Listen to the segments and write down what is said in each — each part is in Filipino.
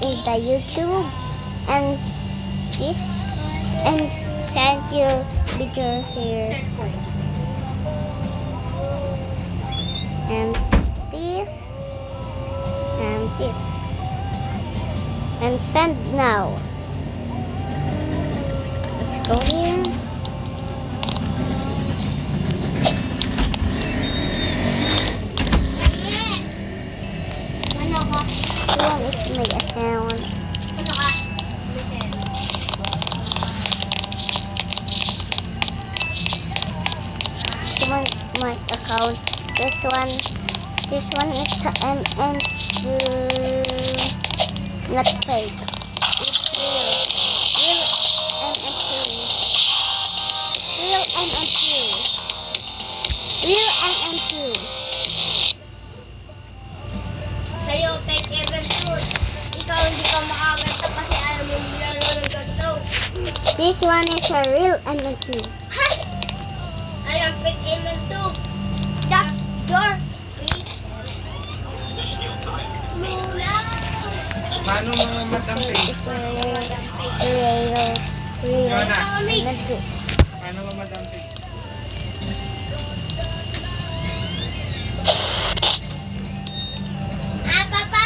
in the YouTube and this and send your video here and this and this and send now. Let's go here. Ano ka? This one is my account. Ano ka? This one my account. This one is a MN2, not fake. It's real MN2. Real MN2. Sa'yo, fake event tool. Ikaw hindi ka makakanta kasi ayaw mo nilaro ng ganito. This one is a real MN2. Ha? Ayaw, fake event tool. That's your fake. Mula. Paano mga Madam Face? It's a real MN2. Paano mga Madam Face? Ah, papa!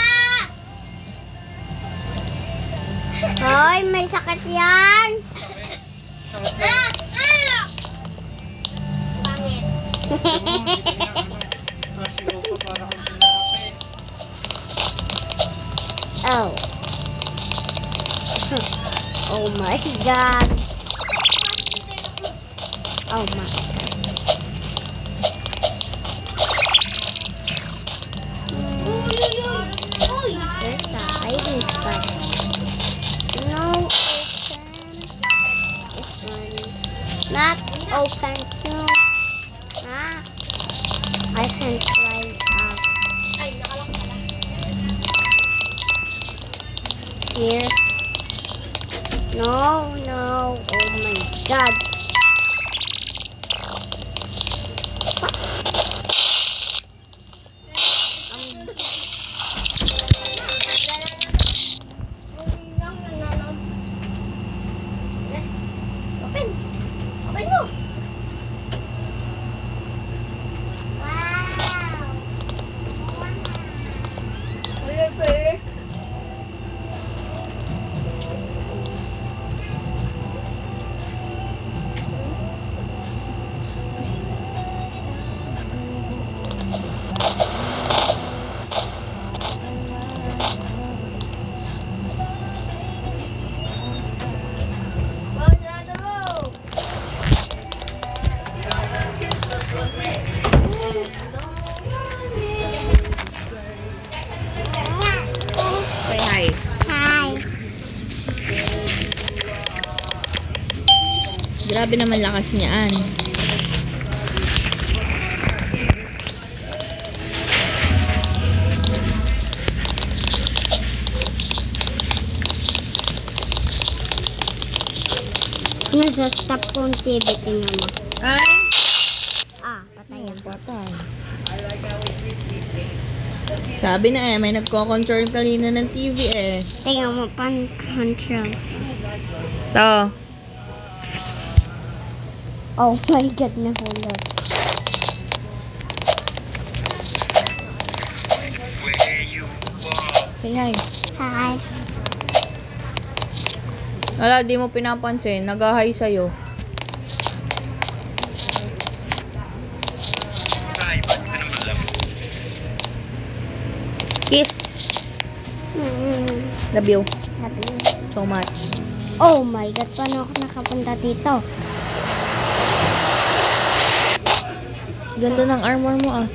Hoy, may sakit yan. Ah! Ah! Pangit. Nasigaw pa para kang pinakay. Oh. Oh my God. Oh my God. Uy, uy, uy! Uy! There's the hiding spot. No open. This one. Not open too. Ah. I can try out Ay, nakalak pala. here. No, no. Oh my God. Open! Open mo! Wow! Weird, weird. Wow, sarado mo! Say hi. Hi. Grabe naman lakas niyaan. Nasa stop ko ang TV. Tingnan mo. Ay! Ah, patay ako. Patay. Sabi na may nagko-control kanina ng TV eh. Tingnan mo, pan-control. To. Oh my God, nahulog. Say hi. Hi. Wala, di mo pinapansin. Nag-hi sa'yo. Kiss. Love you Happy. so much. Oh my God, paano ako nakapunta dito? Ganda ng armor mo ah.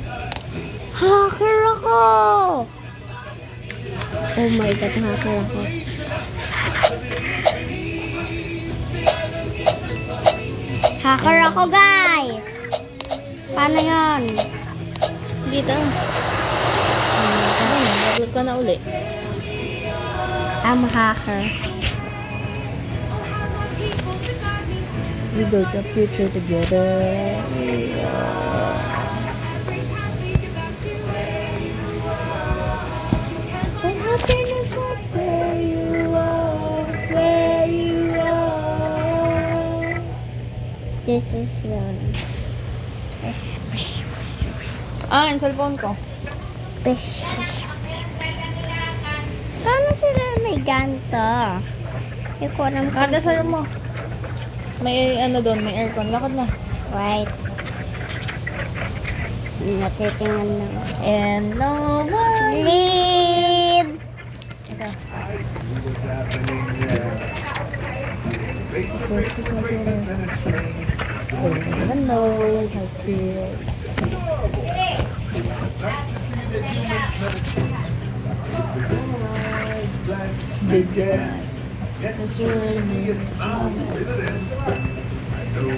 Hacker ako! Oh my God, hacker ako. Hacker ako, guys! Paano yun? Dito. Nag-vlog ka na uli. I'm a hacker. We built a future together. When happiness was there. This is yun. Ah, yung cellphone ko. Fish. Paano sila may ganito? Hindi ko alam kung Nakadasal mo. May ano doon, may aircon. Lakad na. right. Natitingnan na ako. And no one. Leave! Ito. Hello, I feel.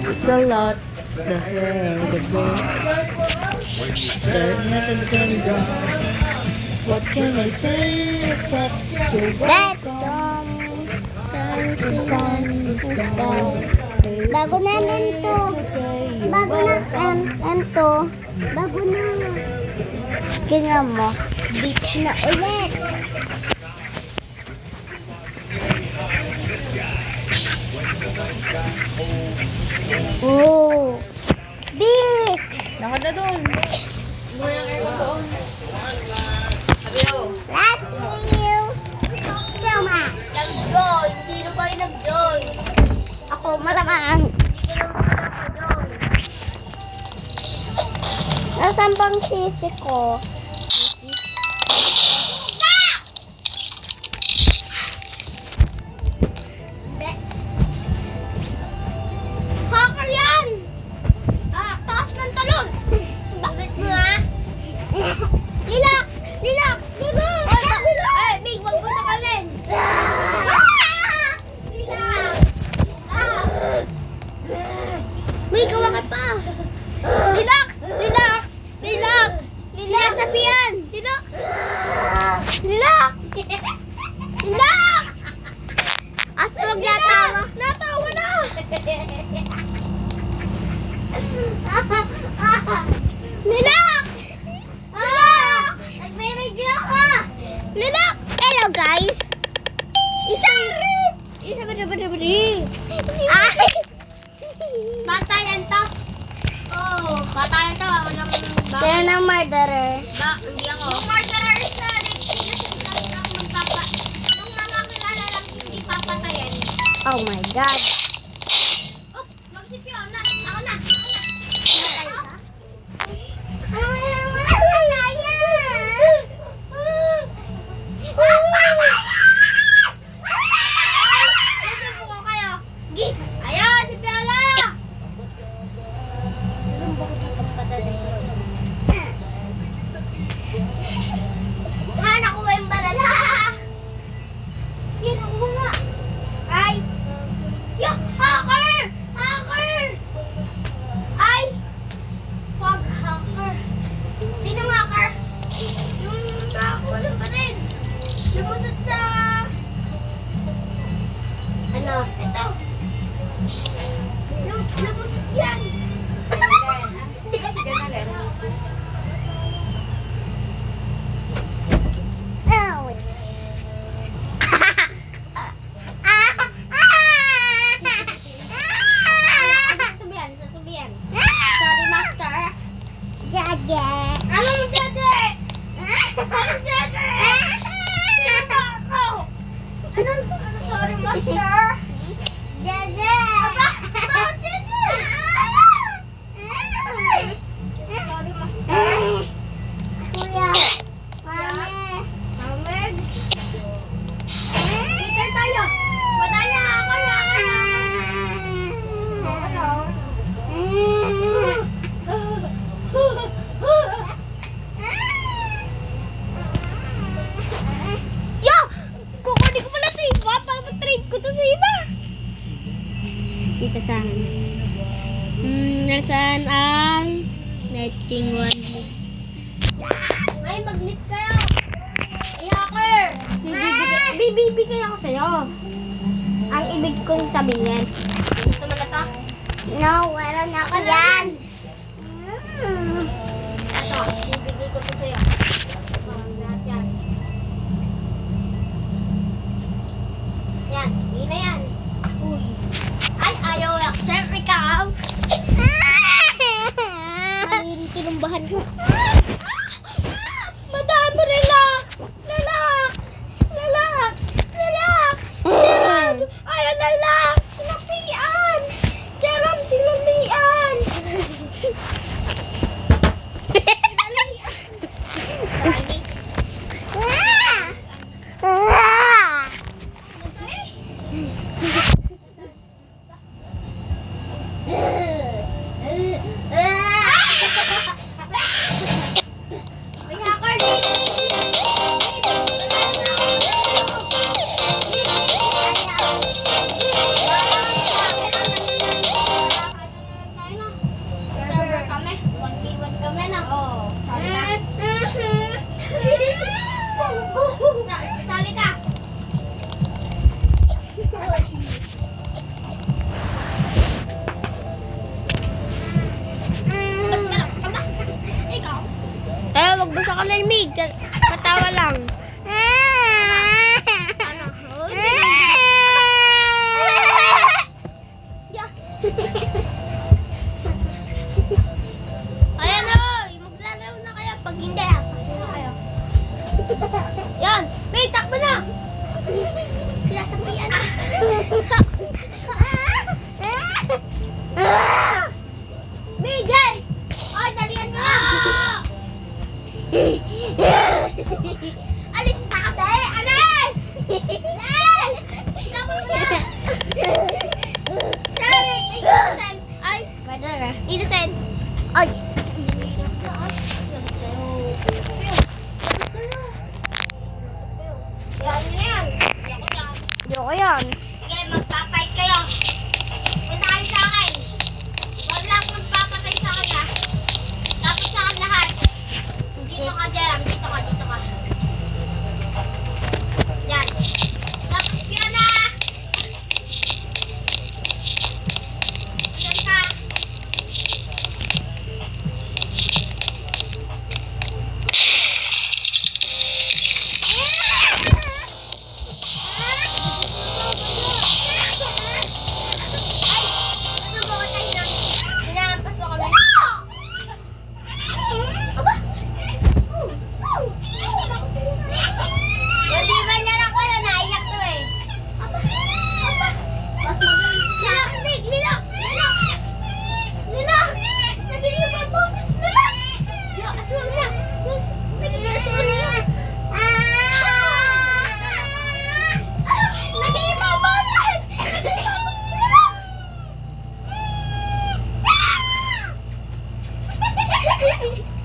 It's a lot. The hair, the boy. Staring at the gender. What can I say except to Red welcome the sun is down. Bago na M2. Bago na M2. Bago na. Tingnan mo. Beach na ulit. Oh. Beach. Lakad na doon. Love you so much. Nag-join. Sino kayo nag-join? Ako malamang. Hindi ko naman nag-join. Nasaan bang sisi ko? Hacker yan! Taas ng talon! Bakit mo ha? Lilak! Lilak! Lilak! Ay, Big, wag mo sakalin! Lilak! May kawakan pa! Relax! Relax! Relax! Sinasabihan! Relax! Relax! Relax! Asa wag natawa? Natawa na! Relax! Relax! Nagme-medyo ako! Relax! Hello guys. Isa ba? Ay! Batayan to. Oh, batayan to. Walang Sino ng murderer? hindi ako. Yung murderer sa ang magpapa. Yung mga kilala lang hindi papatayan. Oh my God. Oh, mag-isip yun. Ako na. Patay ka? Susubo ko kayo. Gis! Ayan, si Piala! Susubo ko dito pagpadali ko. Han, ako ba yung balala? Yan, ako nga. Ay! Yo! Hacker! Hacker! Ay! Wag hacker. Sino hacker? Yung nakakulo pa rin. Lumusot sa... Ano? Ito. Lumusot yan. Oh. Sasabihan, sasabihan. Sorry, master. Jage. Anong dede? Anong dede? Sino ako? Ano, sorry, master? Jage. Bakit dede? Sorry, master. Kuya. Mami. Ahmed? Peter tayo. Madaya ako, Yo! Kukunin ko pala ito eh. Baka para matrade ko to sa iba. Dito sa akin. Nasaan ang Night King 1? Ay, mag-lit kayo. Ay, hacker. Bibigay ako sa'yo. Ang ibig kong sabihin. Gusto mo na to? No, wala na ako Ako yan. Ito, bibigay ko to sa'yo. Ito, lahat yan. Yan, hindi na yan. Uy. Ay, ayaw accept ikaw. ako nalimig. Patawa lang. Ano? Ayan o! Maglalaro na kayo. Pag hindi, pasok na kayo. Yan! May takbo na! Sinasabihan na. Miguel! Ay, dalihan nyo na! Alis na kasi! Alis! Alis! Ikaw mo na! Sorry! Innocent! Ay! Innocent! Ay! Ayoko yan. Sige, magpapay kayo. Punta kayo sa akin. Huwag lang magpapatay sa akin, ha? Dapat sa akin lahat. Dito ka, Jerem. Dito ka, dito ka. Yan. Tapos yun na. Saan ka?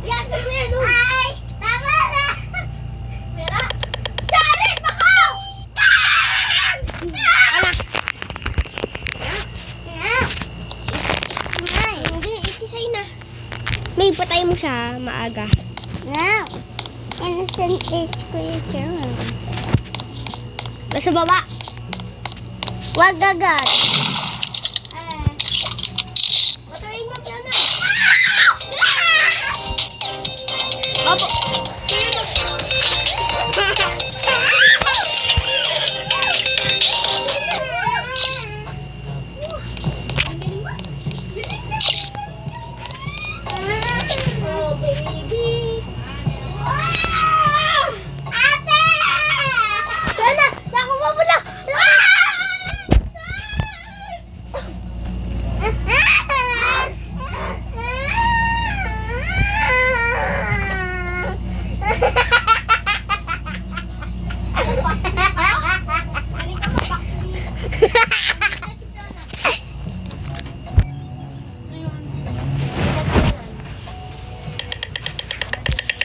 Yes, ay, tama na. Mira. Sorry, bako. Hindi, ikisay na. May patay mo siya maaga. No. Innocent is creature. Nasa baba. Wag agad. Patayin mo siya na. Opo. Sino to? Oh, baby. Ate! Sana, nakuha mo na.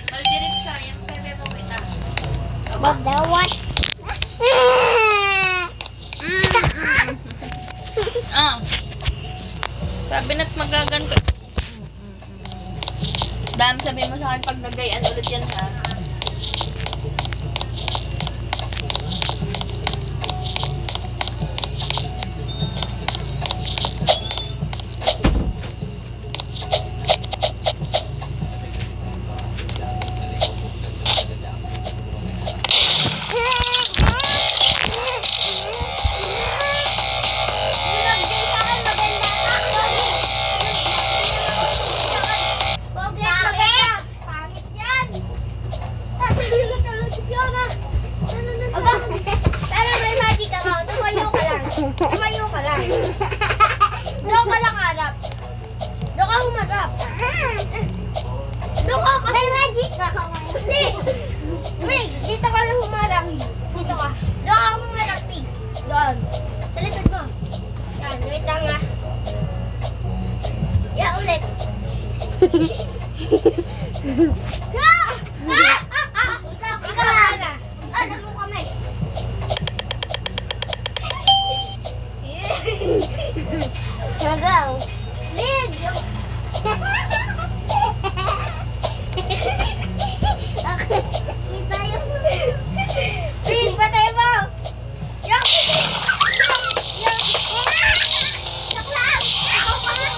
Maldirect ka, yung bebe mo kita. Dawat. Ah. Sabi na't magaganto. Dam, sabi mo sa akin pag nagayan ulit yan ha. Tumayo ka lang. Doon ka lang harap. Doon ka humarap. Doon ka kasi. May magic ako ngayon. Hindi. Wait, dito ka lang humarap. Dito ka. Doon ka humarap, Pig. Doon. Sa likod mo. Yan, wait lang nga. Ya, ulit. Ikaw na. Nagmo kami. Magaw. Big! Okay. Tayo mo. Big, patay mo! Yung! Yak lang! Ikaw pa nga!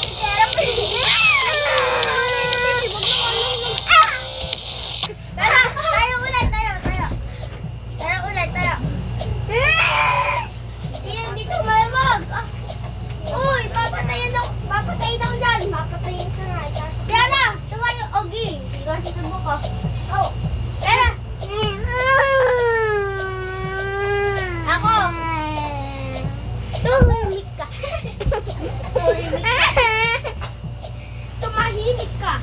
Pero Patayin ako dyan. Mapatayin ka nga. Diana, tumayo. Ogi. Hindi ko susubok ko. Oh. Diana. Ako. Tumahimik ka. Tumahimik ka.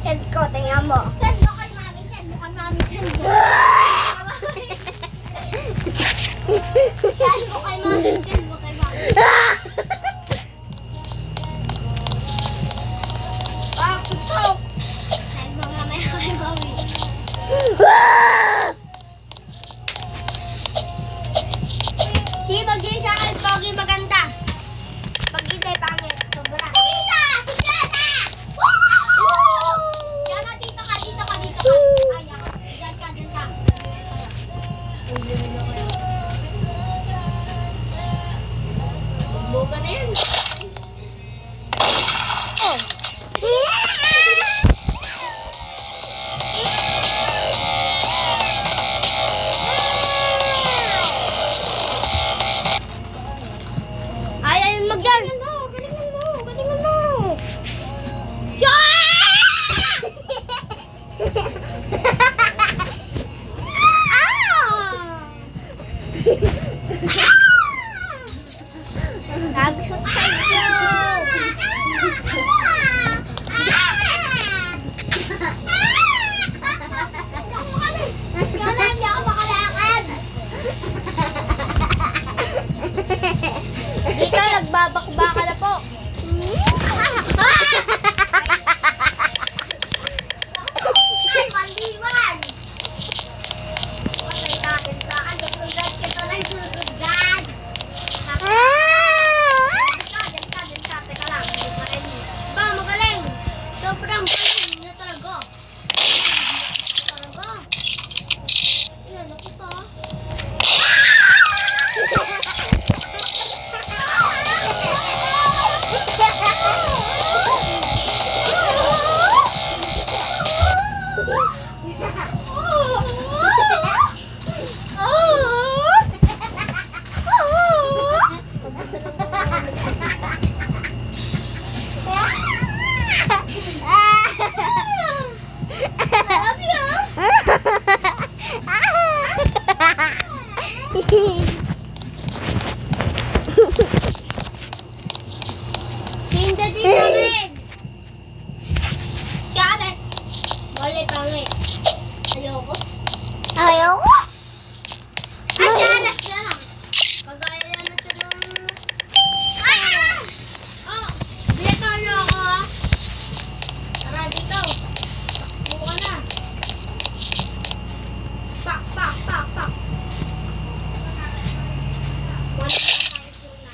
Send ko, tingnan mo. Send mo kay mami, send mo kay mami, send mo. Send mo kay mami, send mo kay mami. Ah, putok. Send mo mamaya kay mami. Si Bagay sa akin, Pogi maganda. Pag hindi, pangit. Sobra. Kita! Siglata! Diana, dito ka, dito ka, dito ka. Ay, ako. Diyan ka, diyan ka. Buga na yan. Oh. Ayaw mag-yan. Galingan mo, galingan mo. Dito, nagbabakbaka na po. Ay, pandiwan! Patay natin sa akin. Susundan kita na susundan. Diyan ka. Teka lang. Ba, magaling. Sobrang galing na talaga. Talaga. Yan, nakita. Pinda din namin. Shares. Wala pangit. Ayoko. Ayoko. Ay, shares na lang. Kagaya na ito ng... Oh, biyak na ako ha. Tara dito. Takbo ka na. Pak, pak, pak, pak. Wala na tayo na.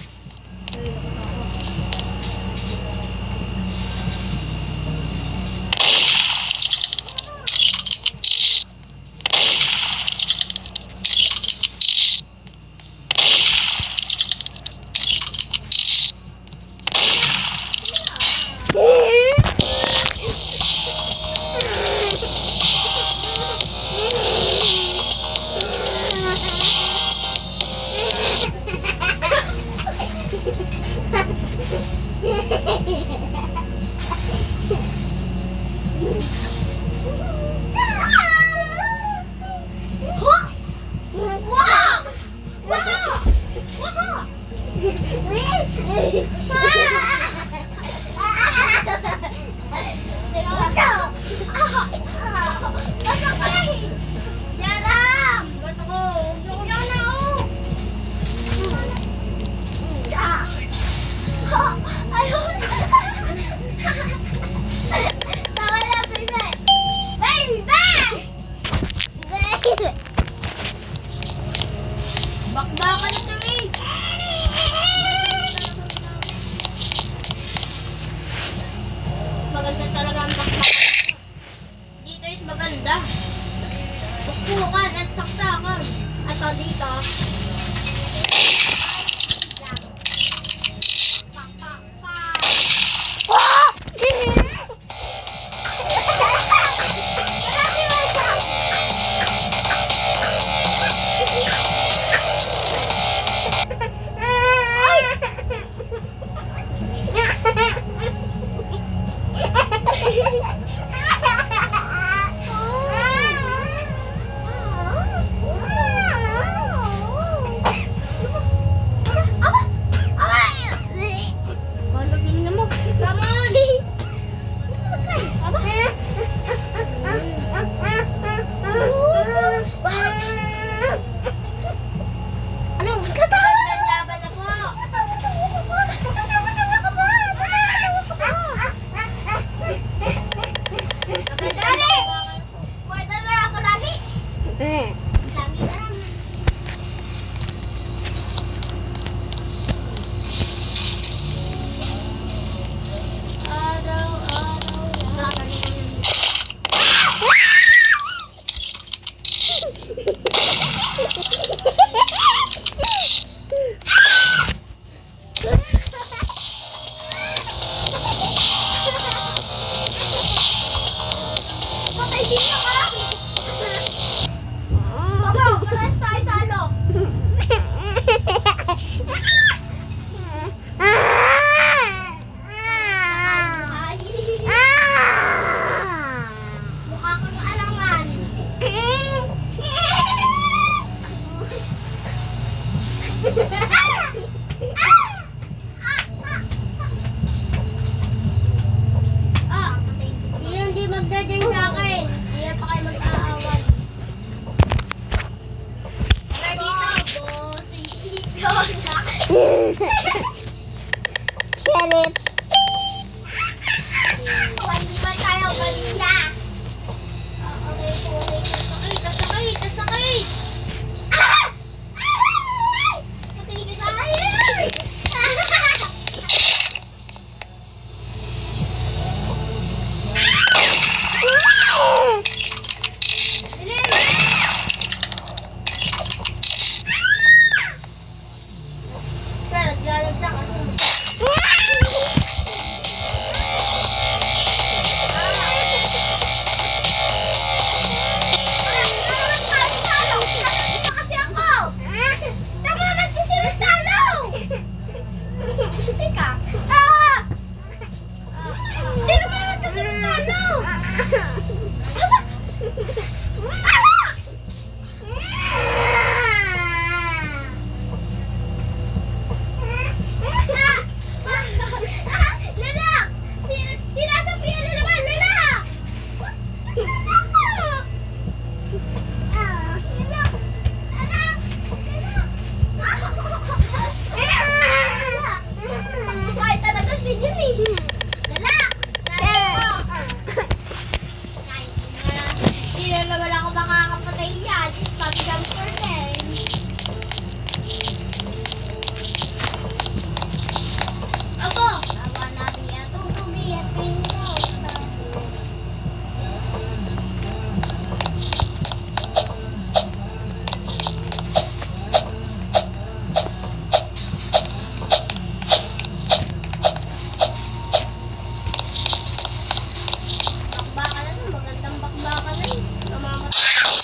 Sheriff. Waliman tayo, walila. Okay, sakit. Ah! Patay ka tayo. Relax! Sinasabi na naman, relax! Relax! Ay, talaga din yun eh. Relax! Hindi na naman ako makakapatay yan. It's papi jumper din. Opo! Tawa namin yan. Tutubi at pinto. Bakbakan na to. Magandang bakbakan na eh. Namamatay.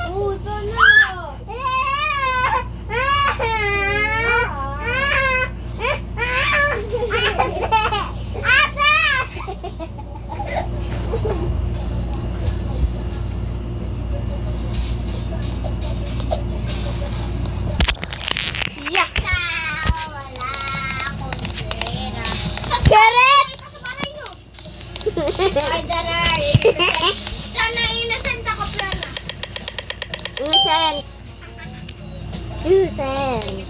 Uy, pala! Yak! Wala akong pera. Sheriff! Ito sa bahay nyo. Ay, daray. Sana innocent ako, Plana. Innocent. Innocent.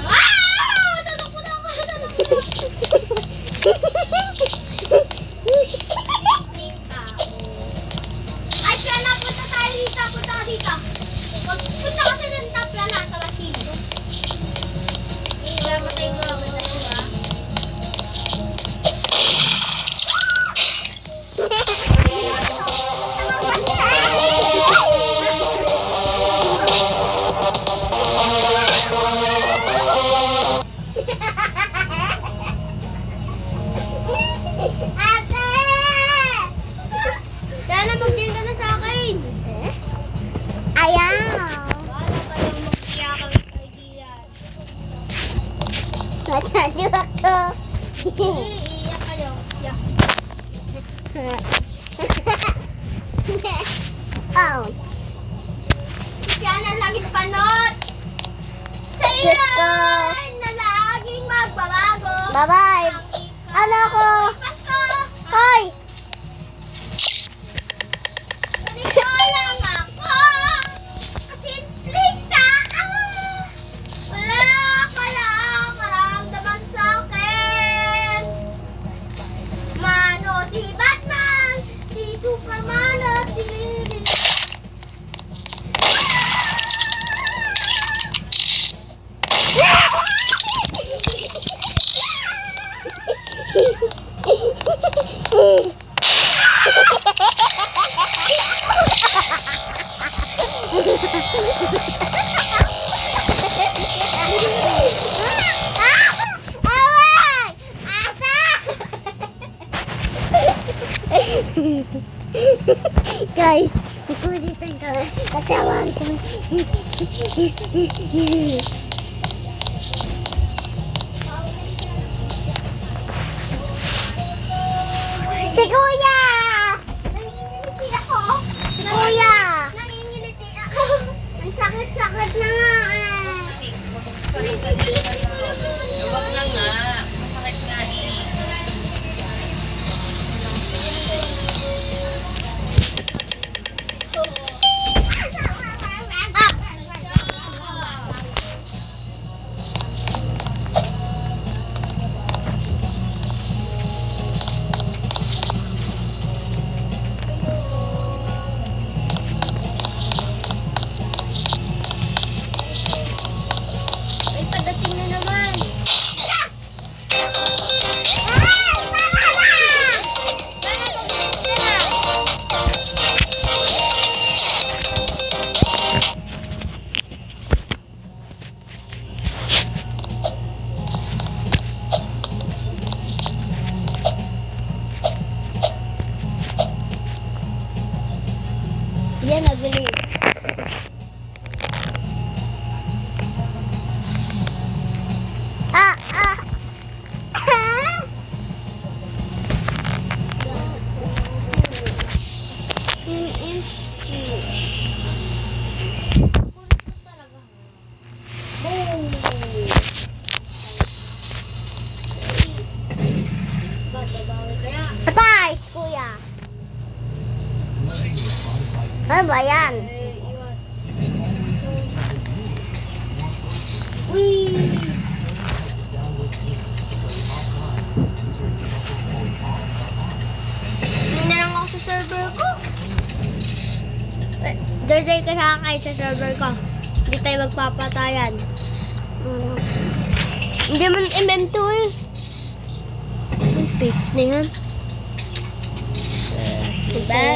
Ah! Tatakbo na ako! Ay, Plana, punta tayo dito. Punta ka dito. Punta ka sa danta, Plana, sa Rasido. Kaya matay mo ang ganda siya. Ate! Sana magtinda na sa akin. Ayaw. Wala pa yung magkiyakang idea. Matalo ako. Iiyak kayo. Iyak. Ouch. Yan ang laging panot. Sa'yo Diyos ko. na laging magbabago. Bye-bye. Ang ikaw Ano ko? ay Pasko. Hoy! Ganito lang ako. Kasimpleng tao. Wala ka lang maramdaman sa akin. Mano si Batman, si Superman at si Lily. Guys, ikusitan ka. Katawan ko. Si Kuya! Nangingiliti ako. Si Kuya! Nangingiliti ako. Ang sakit-sakit na nga eh. Huwag na nga. Masakit nga eh. Ay, padating na naman. Yan, nagaling. Ah, ah. Patay, kuya. Ano ba yan? Hindi na lang ako sa server ko. Dajay ka sa akin sa server ko. Hindi tayo magpapatayan. Hindi man MM2 eh. Yung fake na yan. Diba?